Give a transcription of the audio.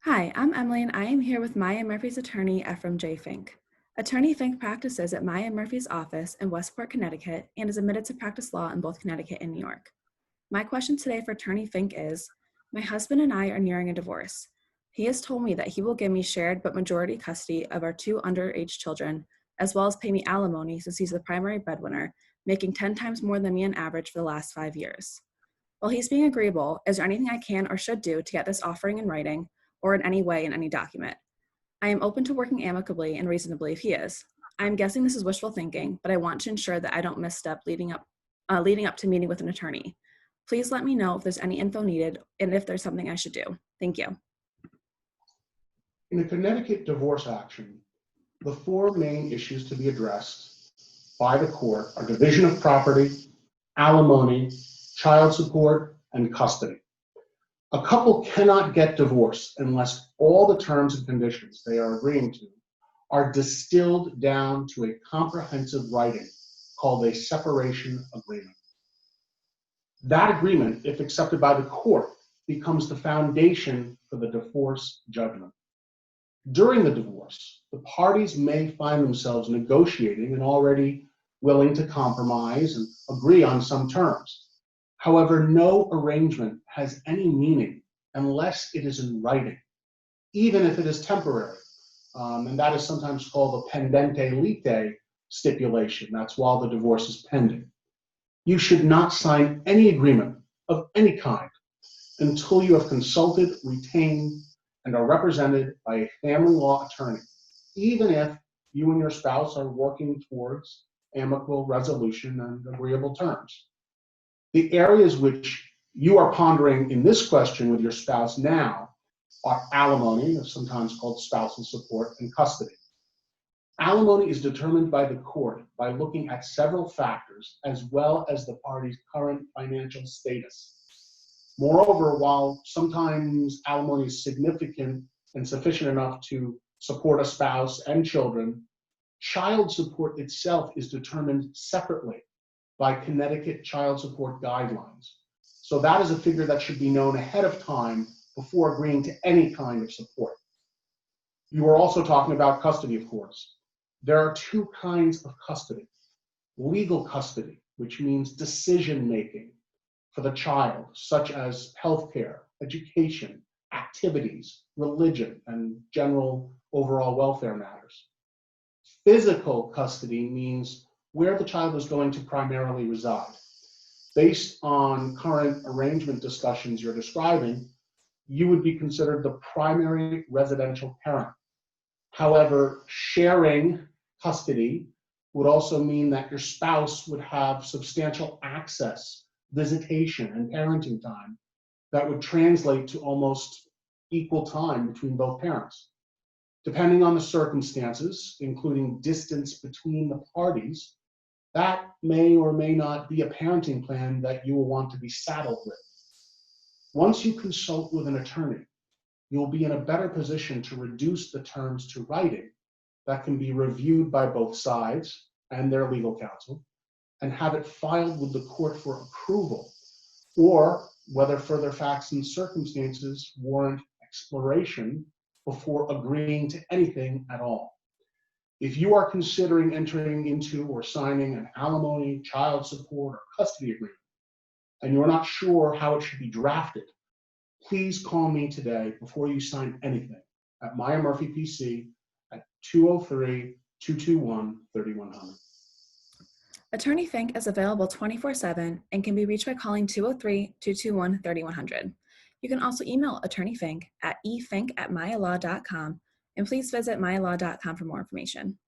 Hi, I'm Emily, and I am here with Maya Murphy's attorney, Ephraim J. Fink. Attorney Fink practices at Maya Murphy's office in Westport, Connecticut, and is admitted to practice law in both Connecticut and New York. My question today for Attorney Fink is, my husband and I are nearing a divorce. He has told me that he will give me shared but majority custody of our two underage children, as well as pay me alimony since he's the primary breadwinner, making 10 times more than me on average for the last 5 years. While he's being agreeable, is there anything I can or should do to get this offering in writing or in any way in any document? I am open to working amicably and reasonably if he is. I am guessing this is wishful thinking, but I want to ensure that I don't misstep leading up to meeting with an attorney. Please let me know if there's any info needed and if there's something I should do. Thank you. In a Connecticut divorce action, the four main issues to be addressed by the court are division of property, alimony, child support, and custody. A couple cannot get divorced unless all the terms and conditions they are agreeing to are distilled down to a comprehensive writing called a separation agreement. That agreement, if accepted by the court, becomes the foundation for the divorce judgment. During the divorce, the parties may find themselves negotiating and already willing to compromise and agree on some terms. However, no arrangement has any meaning unless it is in writing, even if it is temporary. And that is sometimes called a pendente lite stipulation. That's while the divorce is pending. You should not sign any agreement of any kind until you have consulted, retained, and are represented by a family law attorney, even if you and your spouse are working towards amicable resolution and agreeable terms. The areas which you are pondering in this question with your spouse now are alimony, sometimes called spousal support, and custody. Alimony is determined by the court by looking at several factors as well as the party's current financial status. Moreover, while sometimes alimony is significant and sufficient enough to support a spouse and children, child support itself is determined separately by Connecticut child support guidelines. So that is a figure that should be known ahead of time before agreeing to any kind of support. You are also talking about custody, of course. There are two kinds of custody. Legal custody, which means decision-making for the child, such as healthcare, education, activities, religion, and general overall welfare matters. Physical custody means where the child is going to primarily reside. Based on current arrangement discussions you're describing, you would be considered the primary residential parent. However, sharing custody would also mean that your spouse would have substantial access, visitation, and parenting time that would translate to almost equal time between both parents. Depending on the circumstances, including distance between the parties, that may or may not be a parenting plan that you will want to be saddled with. Once you consult with an attorney, you'll be in a better position to reduce the terms to writing that can be reviewed by both sides and their legal counsel and have it filed with the court for approval, or whether further facts and circumstances warrant exploration before agreeing to anything at all. If you are considering entering into or signing an alimony, child support, or custody agreement, and you're not sure how it should be drafted, please call me today before you sign anything at Maya Murphy PC at 203-221-3100. Attorney Fink is available 24/7 and can be reached by calling 203-221-3100. You can also email Attorney Fink at efink@mayalaw.com, and please visit mayalaw.com for more information.